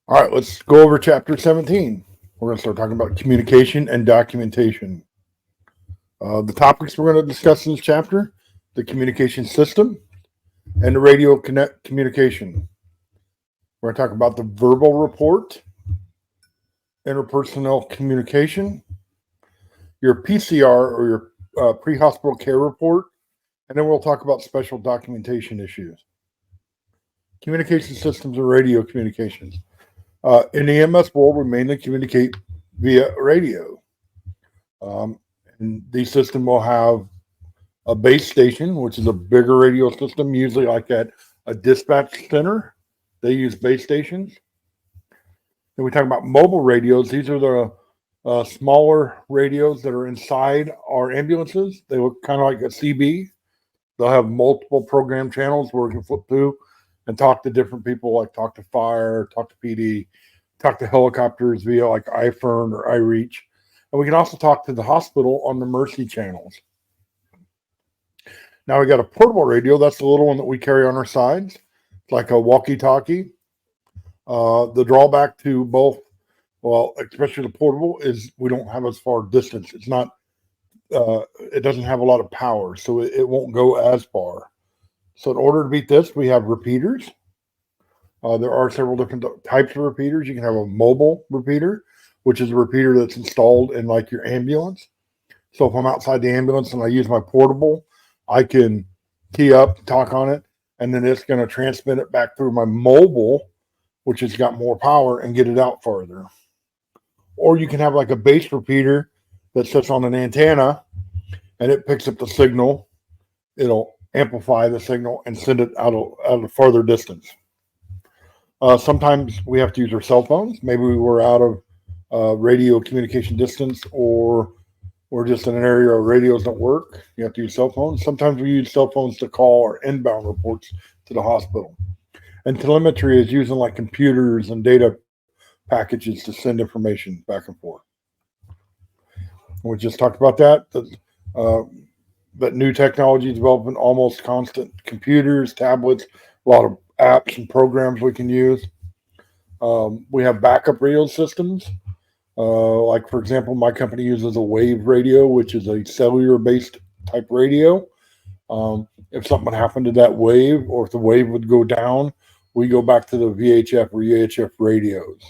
All right, let's go over chapter 17. We're going to start talking about communication and documentation. The topics we're going to discuss in this chapter: the communication system and the radio communication. We're going to talk about the verbal report, interpersonal communication, your PCR or your pre-hospital care report, and then we'll talk about special documentation issues. Communication systems and radio communications. In the EMS world, we mainly communicate via radio. And these systems will have a base station, which is a bigger radio system, usually like at a dispatch center. They use base stations. Then we talk about mobile radios. These are the smaller radios that are inside our ambulances. They look kind of like a CB. They'll have multiple program channels where we can flip through and talk to different people, like talk to fire, talk to PD, talk to helicopters via like iFern or iReach. And we can also talk to the hospital on the Mercy channels. Now we got a portable radio. That's the little one that we carry on our sides. It's like a walkie-talkie. The drawback to both, well, especially the portable, is we don't have as far distance. It's not, it doesn't have a lot of power, so it won't go as far. So in order to beat this, we have repeaters. There are several different types of repeaters. You can have a mobile repeater, which is a repeater that's installed in like your ambulance. So if I'm outside the ambulance and I use my portable, I can key up, talk on it, and then it's going to transmit it back through my mobile, which has got more power, and get it out farther. Or you can have like a base repeater that sits on an antenna and it picks up the signal. It'll amplify the signal and send it out a farther distance. Sometimes we have to use our cell phones. Maybe we're out of radio communication distance, or we're just in an area where radios don't work. You have to use cell phones. Sometimes we use cell phones to call our inbound reports to the hospital. And telemetry is using like computers and data packages to send information back and forth. We just talked about that. That new technology is developing almost constant. Computers, tablets, a lot of apps and programs we can use. We have backup radio systems. Like, for example, my company uses a wave radio, which is a cellular-based type radio. If something happened to that wave, or if the wave would go down, we go back to the VHF or UHF radios.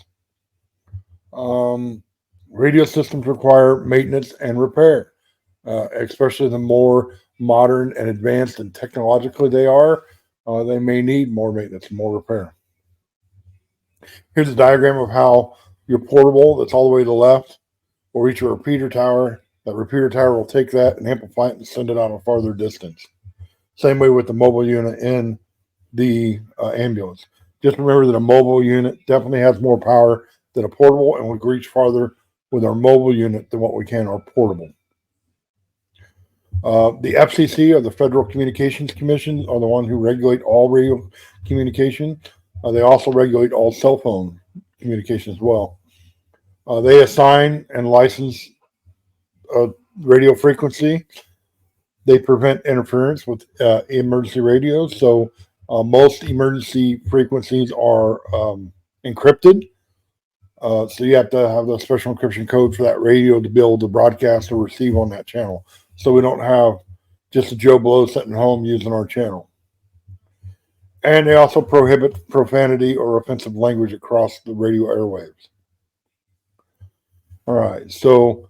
Radio systems require maintenance and repair, especially the more modern and advanced and technologically they are. They may need more maintenance and more repair. Here's a diagram of how your portable that's all the way to the left will reach a repeater tower. That repeater tower will take that and amplify it and send it out a farther distance. Same way with the mobile unit in the ambulance. Just remember that a mobile unit definitely has more power than a portable, and we can reach farther with our mobile unit than what we can our portable. The FCC, or the Federal Communications Commission, are the one who regulate all radio communication. They also regulate all cell phone communication as well. They assign and license radio frequency. They prevent interference with emergency radios. So most emergency frequencies are encrypted. So you have to have the special encryption code for that radio to be able to broadcast or receive on that channel. So we don't have just a Joe Blow sitting home using our channel. And they also prohibit profanity or offensive language across the radio airwaves. All right, so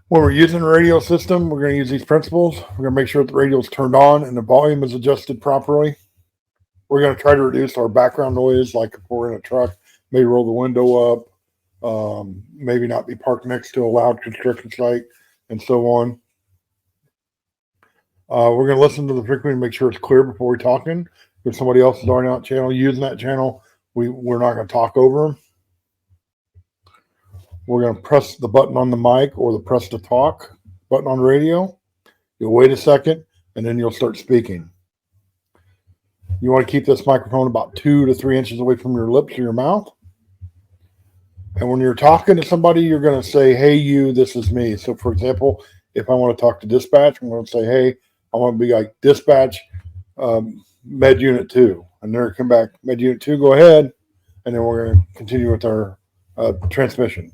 when we're using a radio system, we're going to use these principles. We're going to make sure that the radio is turned on and the volume is adjusted properly. We're going to try to reduce our background noise, like if we're in a truck, maybe roll the window up, maybe not be parked next to a loud construction site, and so on. We're going to listen to the frequency and make sure it's clear before we're talking. If somebody else is already on that channel using that channel, we're not going to talk over them. We're going to press the button on the mic or the press to talk button on the radio. You'll wait a second, and then you'll start speaking. You want to keep this microphone about 2 to 3 inches away from your lips or your mouth. And when you're talking to somebody, you're going to say, "Hey, you, this is me." So, for example, if I want to talk to dispatch, I'm going to say, "Hey, I want to be like dispatch, Med Unit 2." And they're come back, "Med Unit 2, go ahead." and then we're going to continue with our transmission.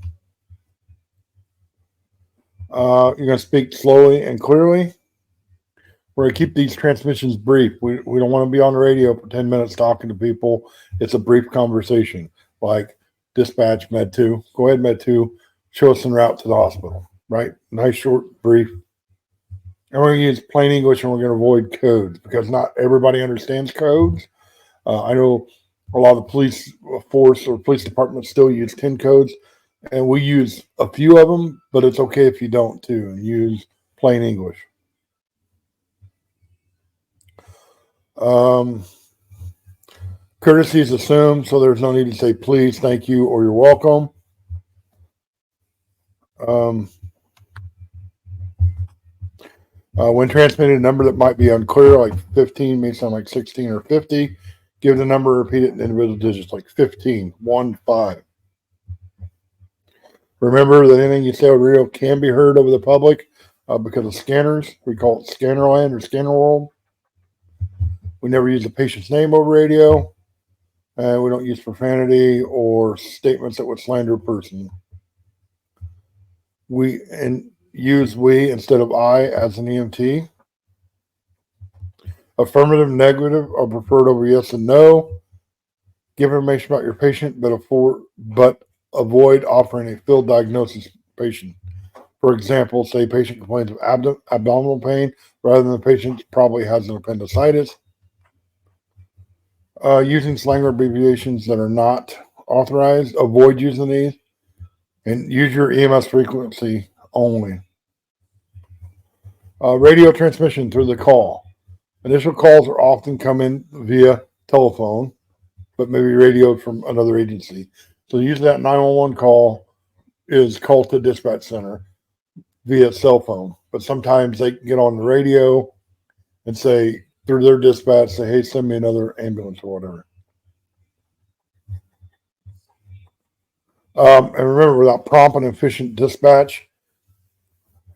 You're going to speak slowly and clearly. We're going to keep these transmissions brief. We don't want to be on the radio for 10 minutes talking to people. It's a brief conversation, like dispatch, Med 2. Go ahead, Med 2. Show us en route to the hospital, right? Nice, short, brief. And we're going to use plain English, and we're going to avoid codes because not everybody understands codes. I know a lot of the police force or police departments still use 10 codes, and we use a few of them, but it's okay if you don't too, and use plain English. Courtesy is assumed, so there's no need to say please, thank you, or you're welcome. When transmitting a number that might be unclear, like 15 may sound like 16 or 50, give the number, repeat it in individual digits, like 15, 1, 5. Remember that anything you say on radio can be heard over the public because of scanners. We call it Scannerland or Scanner World. We never use the patient's name over radio. And we don't use profanity or statements that would slander a person. We use we instead of I as an EMT. Affirmative, negative are preferred over yes and no. Give information about your patient, but avoid offering a field diagnosis patient. For example, say patient complains of abdominal pain rather than the patient probably has an appendicitis. Using slang or abbreviations that are not authorized, avoid using these, and use your EMS frequency only. Radio transmission through the call. Initial calls are often come in via telephone, but maybe radioed from another agency. So usually that 911 call is called to dispatch center via cell phone, but sometimes they get on the radio and say, through their dispatch, say, hey, send me another ambulance or whatever. And remember, without prompt and efficient dispatch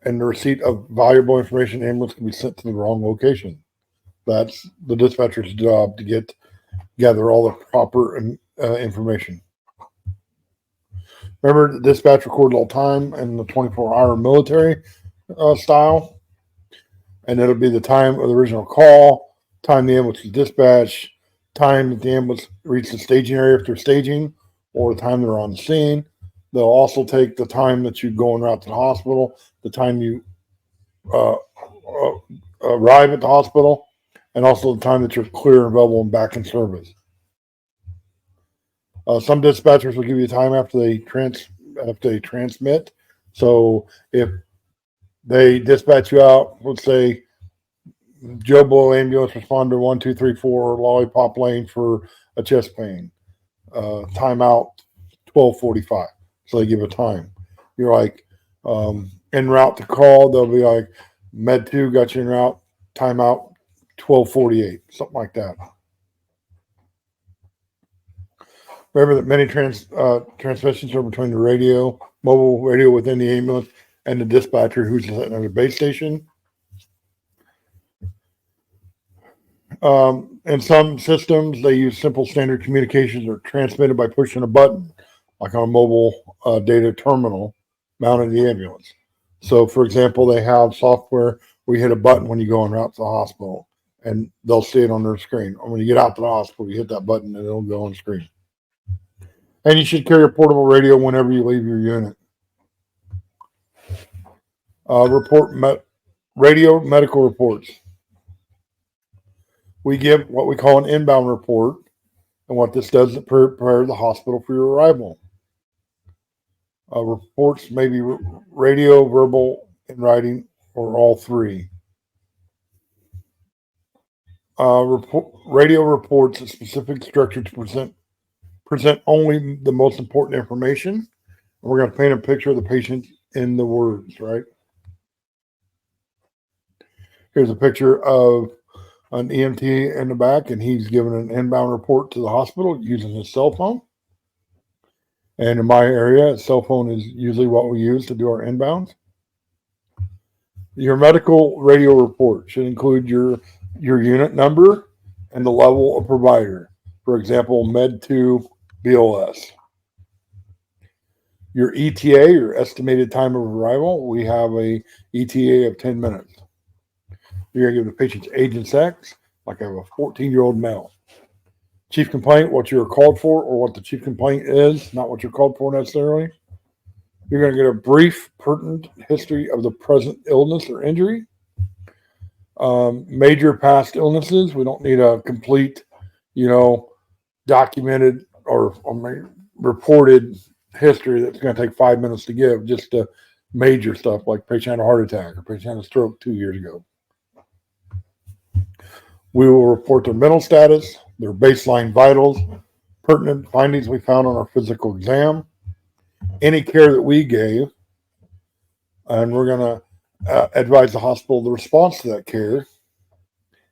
and the receipt of valuable information, ambulance can be sent to the wrong location. That's the dispatcher's job to gather all the proper information. Remember, the dispatch records all time in the 24-hour military style. And it'll be the time of the original call, time the ambulance is dispatched, time that the ambulance reached the staging area after staging, or the time they're on the scene. They'll also take the time that you go en route to the hospital, the time you arrive at the hospital, and also the time that you're clear and available and back in service. Some dispatchers will give you time after they transmit. So if they dispatch you out, let's say Joe Blow ambulance responder 1, 2, 3, 4 Lollipop Lane for a chest pain. Timeout 12:45. So they give a time. You're like en route to call. They'll be like Med 2 got you en route. Timeout 12:48. Something like that. Remember that many transmissions are between the mobile radio within the ambulance and the dispatcher who's at the base station. In some systems, they use simple standard communications that are transmitted by pushing a button, like on a mobile data terminal mounted in the ambulance. So, for example, they have software where you hit a button when you go en route to the hospital, and they'll see it on their screen. Or when you get out to the hospital, you hit that button, and it'll go on screen. And you should carry a portable radio whenever you leave your unit. Radio medical reports. We give what we call an inbound report, and what this does is prepare the hospital for your arrival. Reports may be radio, verbal, in writing, or all three. Radio reports a specific structure to present only the most important information. We're going to paint a picture of the patient in the words, right? Here's a picture of an EMT in the back, and he's giving an inbound report to the hospital using his cell phone. And in my area, a cell phone is usually what we use to do our inbounds. Your medical radio report should include your unit number and the level of provider. For example, Med 2 BLS. Your ETA, your estimated time of arrival, we have a ETA of 10 minutes. You're going to give the patient's age and sex, like I have a 14-year-old male. Chief complaint, what you're called for or what the chief complaint is, not what you're called for necessarily. You're going to get a brief, pertinent history of the present illness or injury. Major past illnesses, we don't need a complete, documented or reported history that's going to take 5 minutes to give, just the major stuff like patient had a heart attack or patient had a stroke 2 years ago. We will report their mental status, their baseline vitals, pertinent findings we found on our physical exam, any care that we gave, and we're going to advise the hospital the response to that care.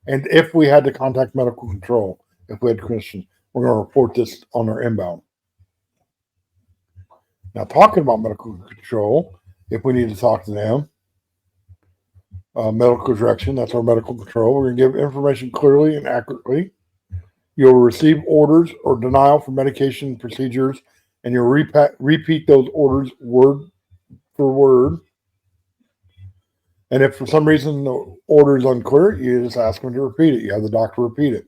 And if we had to contact medical control, if we had questions, we're going to report this on our inbound. Now, talking about medical control, if we need to talk to them, medical direction, that's our medical control. We're going to give information clearly and accurately. You'll receive orders or denial for medication procedures, and you'll repeat those orders word for word. And if for some reason the order is unclear, you just ask them to repeat it. You have the doctor repeat it.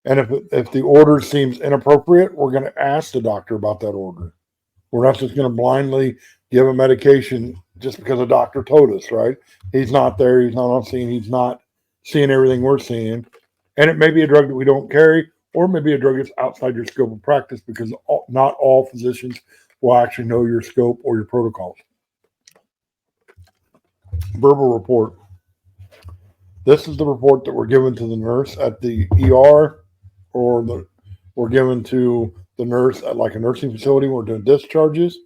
And if the order seems inappropriate, we're going to ask the doctor about that order. We're not just going to blindly give a medication just because a doctor told us, right? He's not there. He's not on scene. He's not seeing everything we're seeing. And it may be a drug that we don't carry, or maybe a drug that's outside your scope of practice, because not all physicians will actually know your scope or your protocols. Verbal report. This is the report that we're given to the nurse at the ER, or we're given to the nurse at like a nursing facility when we're doing discharges,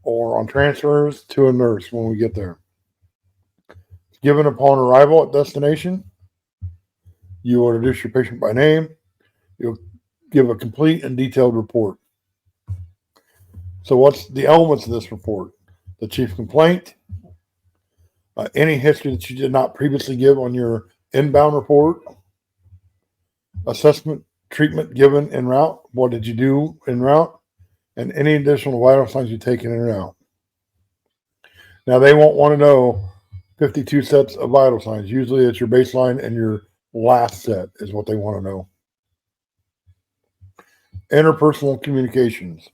or on transfers to a nurse when we get there. It's given upon arrival at destination. You will introduce your patient by name. You'll give a complete and detailed report. So what's the elements of this report? The chief complaint, any history that you did not previously give on your inbound report, assessment, treatment given en route, what did you do en route, and any additional vital signs you've taken en route. Now, they won't want to know 52 sets of vital signs. Usually it's your baseline and your last set is what they want to know. Interpersonal communications.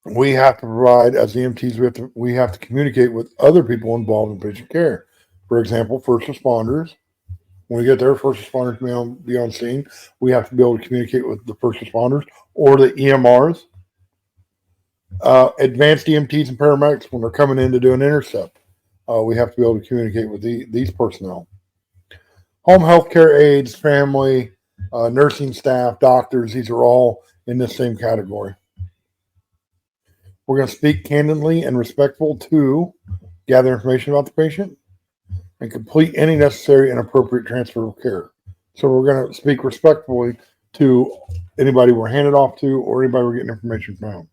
We have to provide, as EMTs, we have to communicate with other people involved in patient care. For example, first responders. When we get there, first responders may be on scene. We have to be able to communicate with the first responders or the EMRs. Advanced EMTs and paramedics, when they're coming in to do an intercept, we have to be able to communicate with these personnel. Home health care aides, family, nursing staff, doctors, these are all in the same category. We're going to speak candidly and respectful to gather information about the patient and complete any necessary and appropriate transfer of care. So we're going to speak respectfully to anybody we're handed off to or anybody we're getting information from.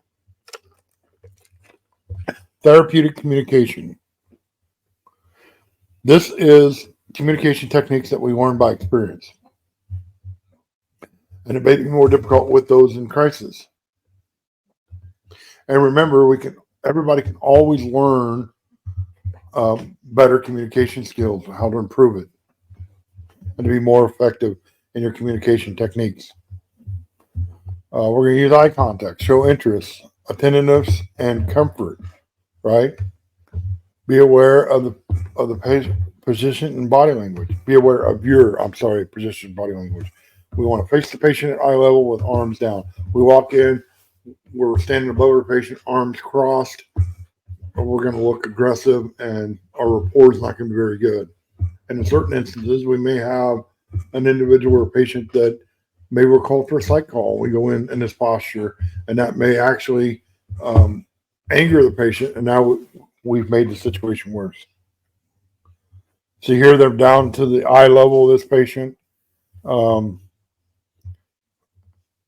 Therapeutic communication. This is communication techniques that we learn by experience. And it may be more difficult with those in crisis. And remember, everybody can always learn better communication skills, how to improve it, and to be more effective in your communication techniques. We're going to use eye contact, show interest, attentiveness, and comfort, right? Be aware of the patient position and body language. Be aware of position and body language. We want to face the patient at eye level with arms down. We walk in, we're standing above our patient, arms crossed, or we're going to look aggressive, and our rapport is not going to be very good. And in certain instances, we may have an individual or a patient that may recall for a psych call. We go in this posture, and that may actually anger the patient, and now we've made the situation worse. So here they're down to the eye level of this patient,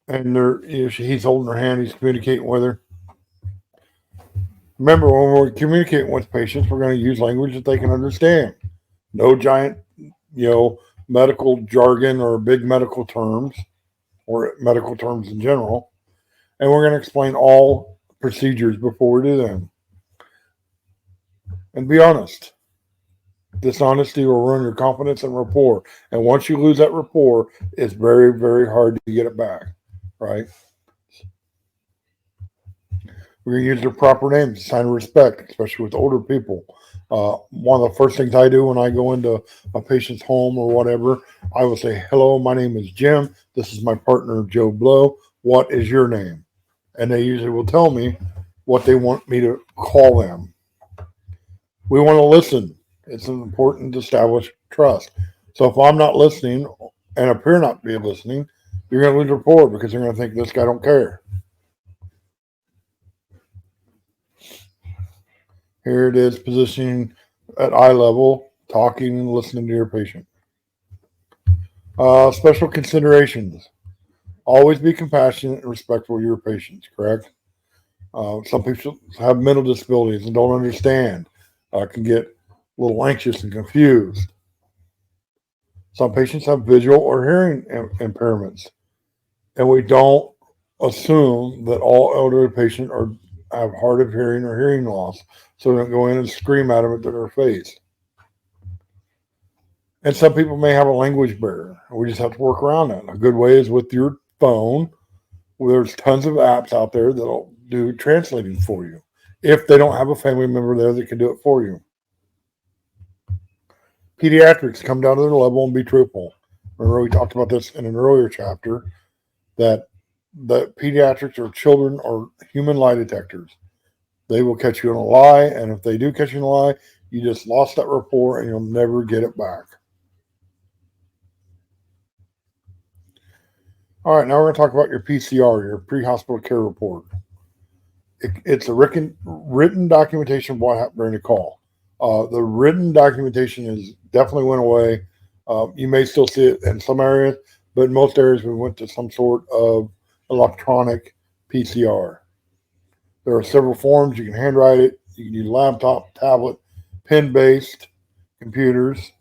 and he's holding her hand, he's communicating with her. Remember, when we're communicating with patients, we're going to use language that they can understand. No giant, medical jargon or big medical terms. or medical terms in general. And we're going to explain all procedures before we do them. And be honest. Dishonesty will ruin your confidence and rapport. And once you lose that rapport, it's very, very hard to get it back, right? We're going to use their proper names, sign of respect, especially with older people. One of the first things I do when I go into a patient's home or whatever, I will say, hello, my name is Jim. This is my partner, Joe Blow. What is your name? And they usually will tell me what they want me to call them. We want to listen. It's important to establish trust. So if I'm not listening and appear not to be listening, you're going to lose rapport because they're going to think this guy don't care. Here it is, positioning at eye level, talking and listening to your patient. Special considerations. Always be compassionate and respectful of your patients, correct? Some people have mental disabilities and don't understand, can get a little anxious and confused. Some patients have visual or hearing impairments, and we don't assume that all elderly patients have hard of hearing or hearing loss, so don't go in and scream at them into their face. And some people may have a language barrier. We just have to work around that. A good way is with your phone. There's tons of apps out there that'll do translating for you if they don't have a family member there that can do it for you. Pediatrics, come down to their level and be truthful. Remember, we talked about this in an earlier chapter, that pediatrics or children are human lie detectors. They will catch you in a lie, and if they do catch you in a lie, you just lost that rapport and you'll never get it back. All right, now we're going to talk about your PCR, your pre-hospital care report. It's a written documentation of what happened during the call. The written documentation definitely went away. You may still see it in some areas, but in most areas we went to some sort of electronic PCR. There are several forms. You can handwrite it. You can use laptop, tablet, pen-based computers.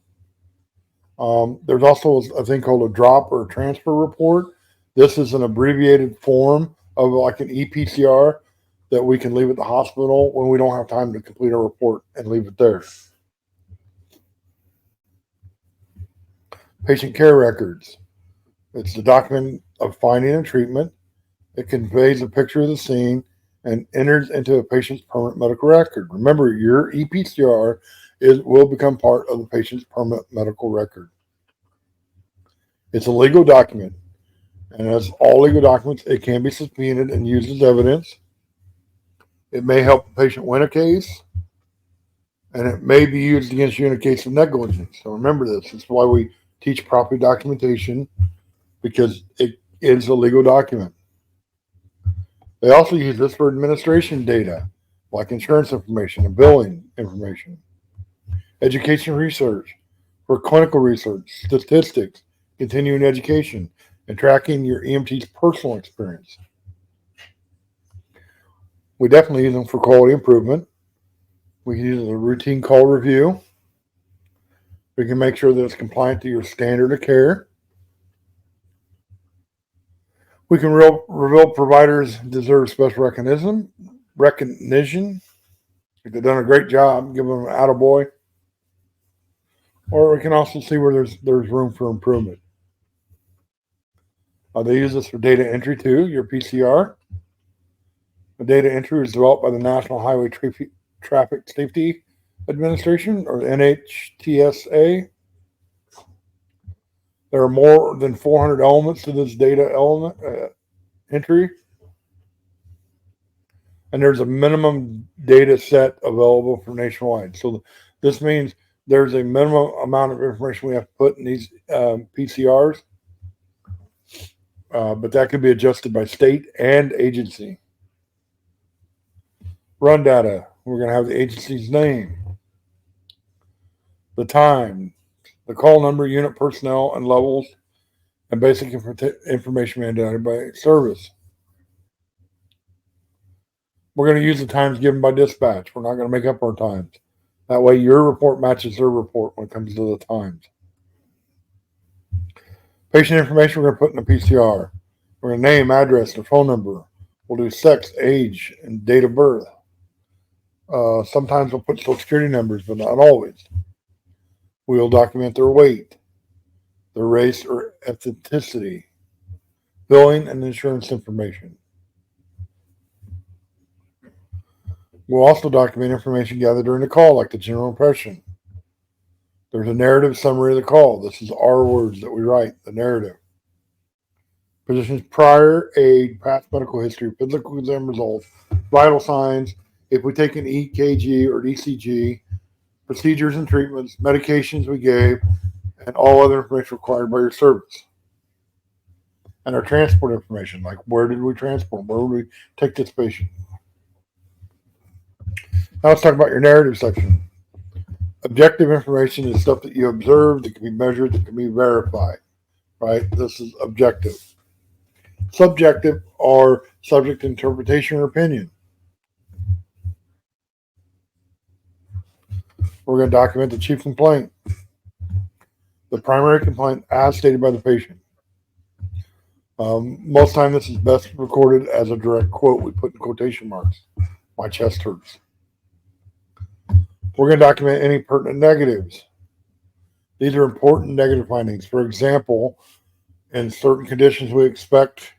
There's also a thing called a drop or a transfer report. This is an abbreviated form of like an ePCR that we can leave at the hospital when we don't have time to complete our report and leave it there. Patient care records. It's the document of finding and treatment. It conveys a picture of the scene and enters into a patient's permanent medical record. Remember, your ePCR will become part of the patient's permanent medical record. It's a legal document, and as all legal documents, it can be subpoenaed and used as evidence. It may help the patient win a case, and it may be used against you in a case of negligence. So remember this. That's why we teach proper documentation, because it is a legal document. They also use this for administration data, like insurance information and billing information. Education research, for clinical research, statistics, continuing education, and tracking your EMT's personal experience. We definitely use them for quality improvement. We can use a routine call review. We can make sure that it's compliant to your standard of care. We can reveal providers deserve special recognition. If they've done a great job, give them an attaboy. Or we can also see where there's room for improvement. They use this for data entry too, your PCR. The data entry is developed by the National Highway Traffic Safety Administration, or NHTSA. There are more than 400 elements to this data entry. And there's a minimum data set available for nationwide. So this means there's a minimum amount of information we have to put in these PCRs. But that could be adjusted by state and agency. Run data. We're going to have the agency's name, the time, the call number, unit personnel, and levels, and basic information mandated by service. We're going to use the times given by dispatch. We're not going to make up our times. That way your report matches their report when it comes to the times. Patient information we're going to put in the PCR. We're going to name, address, their phone number. We'll do sex, age, and date of birth. Sometimes we'll put social security numbers, but not always. We'll document their weight, their race or ethnicity, billing and insurance information. We'll also document information gathered during the call, like the general impression. There's a narrative summary of the call. This is our words that we write, the narrative. Physician's prior aid, past medical history, physical exam results, vital signs, if we take an EKG or an ECG, procedures and treatments, medications we gave, and all other information required by your service. And our transport information, like where did we transport, where would we take this patient. Now let's talk about your narrative section. Objective information is stuff that you observed, that can be measured, that can be verified, right? This is objective. Subjective are subject to interpretation or opinion. We're going to document the chief complaint, the primary complaint as stated by the patient. Most time this is best recorded as a direct quote. We put in quotation marks. My chest hurts. We're going to document any pertinent negatives. These are important negative findings. For example, in certain conditions, we expect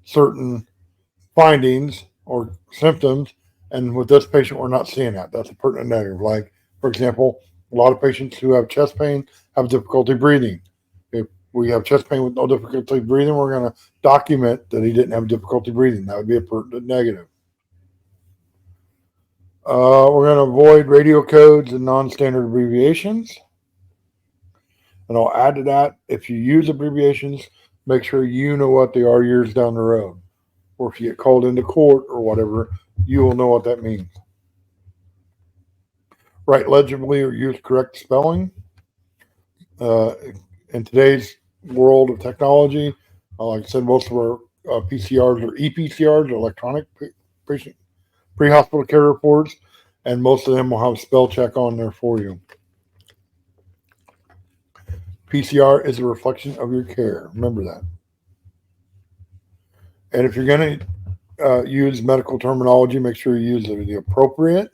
certain findings or symptoms, and with this patient, we're not seeing that. That's a pertinent negative. Like, for example, a lot of patients who have chest pain have difficulty breathing. If we have chest pain with no difficulty breathing, we're going to document that he didn't have difficulty breathing. That would be a pertinent negative. We're going to avoid radio codes and non-standard abbreviations. And I'll add to that, if you use abbreviations, make sure you know what they are years down the road. Or if you get called into court or whatever, you will know what that means. Write legibly or use correct spelling. In today's world of technology, like I said, most of our PCRs are EPCRs, electronic patient pre-hospital care reports, and most of them will have spell check on there for you. PCR is a reflection of your care. Remember that. And if you're going to use medical terminology, make sure you use the appropriate.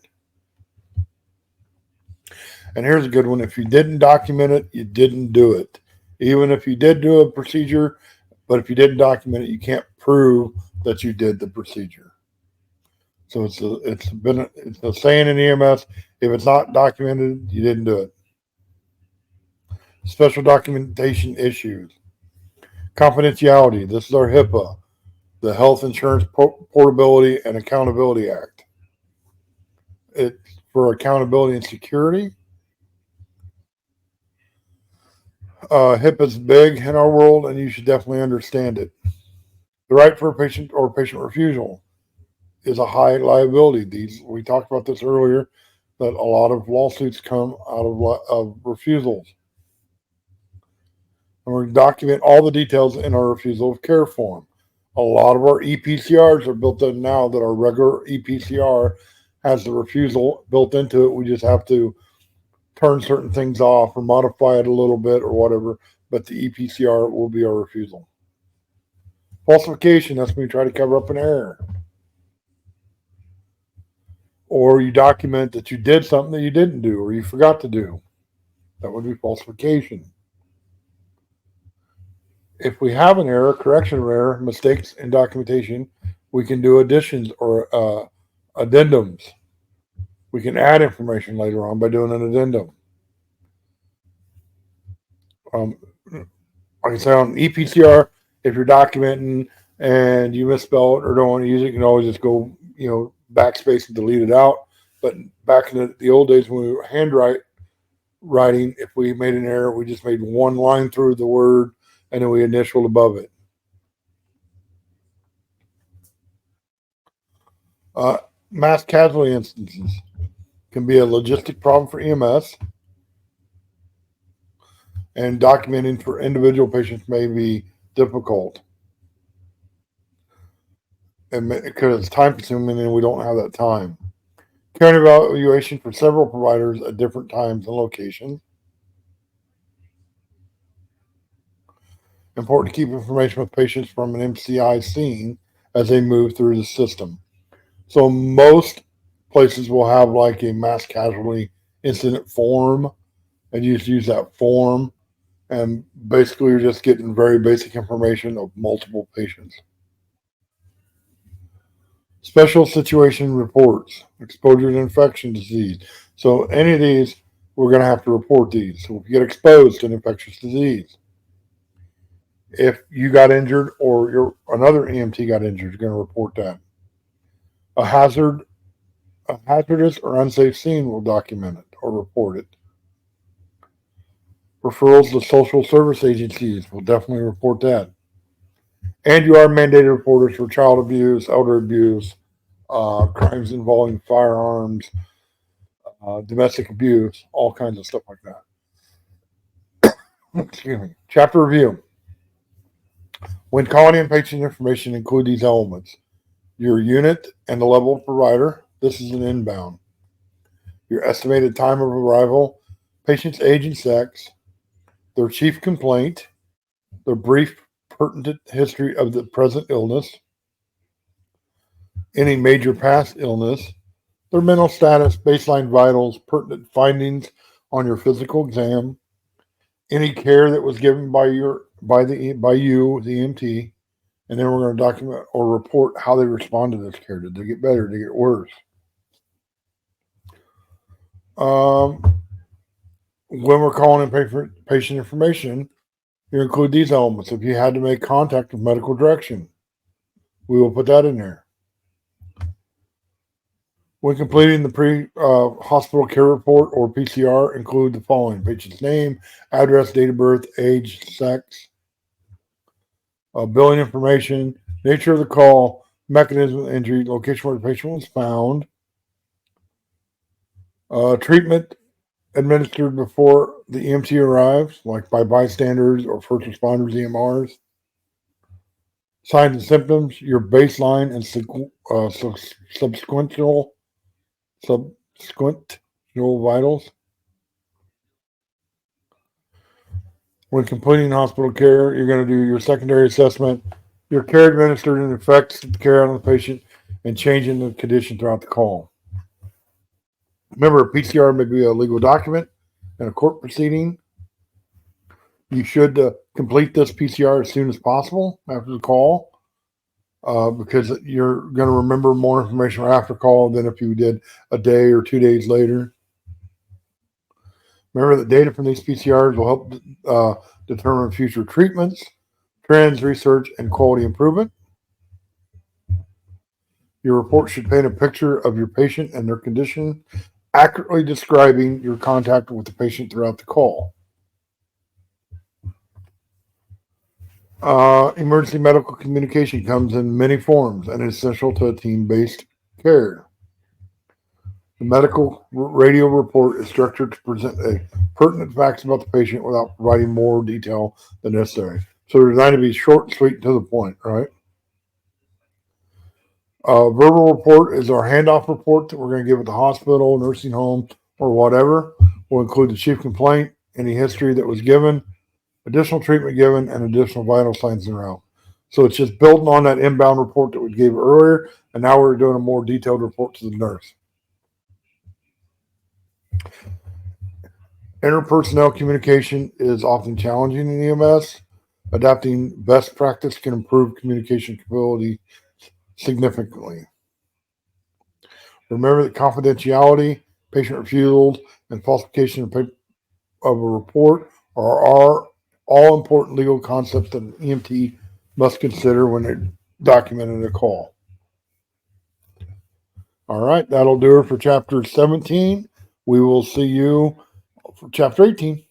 And here's a good one. If you didn't document it, you didn't do it. Even if you did do a procedure, but if you didn't document it, you can't prove that you did the procedure. So it's a saying in EMS, if it's not documented, you didn't do it. Special documentation issues. Confidentiality. This is our HIPAA, the Health Insurance Portability and Accountability Act. It's for accountability and security. HIPAA is big in our world, and you should definitely understand it. The right for a patient or patient refusal is a high liability. We talked about this earlier, that a lot of lawsuits come out of refusals. And we're going to document all the details in our refusal of care form. A lot of our EPCRs are built in now that our regular EPCR has the refusal built into it. We just have to turn certain things off or modify it a little bit or whatever, but the EPCR will be our refusal. Falsification, that's when you try to cover up an error. Or you document that you did something that you didn't do or you forgot to do. That would be falsification. If we have an error, correction of error, mistakes in documentation, we can do additions or addendums. We can add information later on by doing an addendum. Like I said, on the if you're documenting and you misspell it or don't want to use it, you can always just go, backspace and delete it out. But back in the old days when we were writing, if we made an error, we just made one line through the word and then we initialed above it. Mass casualty instances can be a logistic problem for EMS, and documenting for individual patients may be difficult. And because it's time consuming and we don't have that time. Care and evaluation for several providers at different times and locations. Important to keep information with patients from an MCI scene as they move through the system. So most places will have like a mass casualty incident form, and you just use that form, and basically you're just getting very basic information of multiple patients. Special situation reports, exposure to infection disease. So any of these, we're going to have to report these. So if you get exposed to an infectious disease, if you got injured or another EMT got injured, you're going to report that. A hazard, a hazardous or unsafe scene will document it or report it. Referrals to social service agencies will definitely report that. And you are mandated reporters for child abuse, elder abuse, crimes involving firearms, domestic abuse, all kinds of stuff like that. Excuse me. Chapter review. When calling in patient information, include these elements: your unit and the level of provider. This is an inbound. Your estimated time of arrival, patient's age and sex, their chief complaint, their brief pertinent history of the present illness, any major past illness, their mental status, baseline vitals, pertinent findings on your physical exam, any care that was given by you, the EMT, and then we're going to document or report how they respond to this care. Did they get better? Did they get worse? When we're calling in patient information, you include these elements. If you had to make contact with medical direction, we will put that in there. When completing the pre-hospital care report or PCR, include the following: patient's name, address, date of birth, age, sex, billing information, nature of the call, mechanism of injury, location where the patient was found, treatment administered before the EMT arrives, like by bystanders or first responders, EMRs. Signs and symptoms, your baseline and subsequent vitals. When completing hospital care, you're going to do your secondary assessment, your care administered and effects of the care on the patient, and changing the condition throughout the call. Remember, a PCR may be a legal document in a court proceeding. You should complete this PCR as soon as possible after the call, because you're going to remember more information after call than if you did a day or 2 days later. Remember that data from these PCRs will help determine future treatments, trends, research, and quality improvement. Your report should paint a picture of your patient and their condition, accurately describing your contact with the patient throughout the call. Emergency medical communication comes in many forms and is essential to a team-based care. The medical radio report is structured to present pertinent facts about the patient without providing more detail than necessary. So they're designed to be short and sweet and to the point, right? Verbal report is our handoff report that we're going to give at the hospital, nursing home, or whatever. We'll include the chief complaint, any history that was given, additional treatment given, and additional vital signs and route. So it's just building on that inbound report that we gave earlier, and now we're doing a more detailed report to the nurse. Interpersonnel communication is often challenging in EMS. Adapting best practice can improve communication capability significantly. Remember that confidentiality, patient refusals, and falsification of a report are all important legal concepts that an EMT must consider when they're documenting a call. All right, that'll do it for chapter 17. We will see you for chapter 18.